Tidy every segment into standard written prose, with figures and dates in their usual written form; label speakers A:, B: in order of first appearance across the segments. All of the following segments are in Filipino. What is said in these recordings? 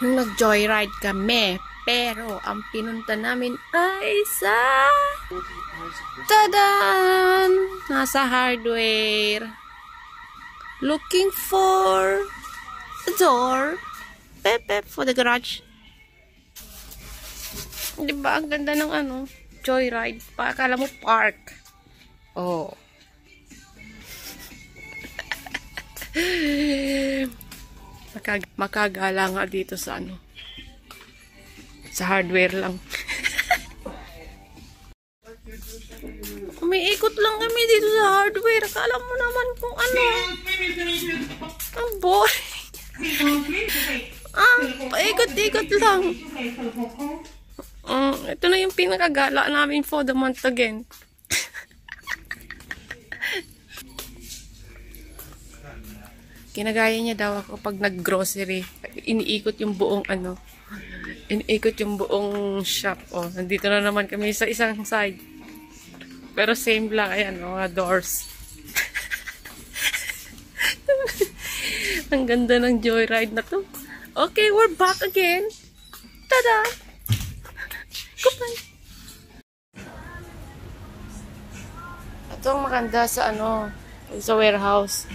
A: Yung nag-joyride kami. Pero, ang pinunta namin ay sa... Tadan! Nasa hardware. Looking for a door. Pep for the garage. Diba? Ang ganda ng ano, joyride. Akala mo park. Oh. Makagala nga dito sa ano. Sa hardware lang. Umiikot lang kami dito sa hardware. Akala mo naman kung ano. Ang boring. Paikot-ikot lang. Ito na yung pinakagala namin for the month again. Kinagaya niya daw ako pag nag-grocery. Iniikot yung buong ano. Iniikot yung buong shop. Oh, nandito na naman kami sa isang side. Pero same lang. Ayan, mga doors. Ang ganda ng joyride na to. Okay, we're back again. Tada! Goodbye! Ito ang maganda sa ano, sa warehouse.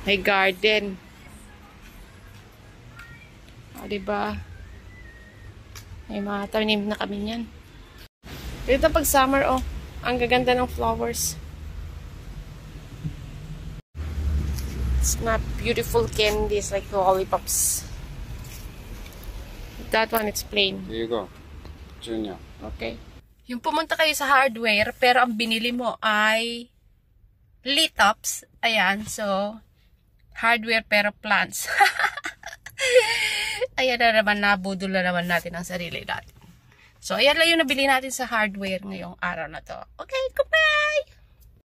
A: May garden. Diba? May mga tanim na kami niyan. Dito pag summer, oh. Ang gaganda ng flowers. It's not beautiful candies like lollipops. That one, it's plain.
B: Here you go. Junior.
A: Okay. Yung pumunta kayo sa hardware, pero ang binili mo ay lit-ups. Ayan, so... hardware pero plants. Ayan na naman, nabudol na naman natin ang sarili natin. So, ayan lang yung nabili natin sa hardware ngayong araw na to. Okay, goodbye!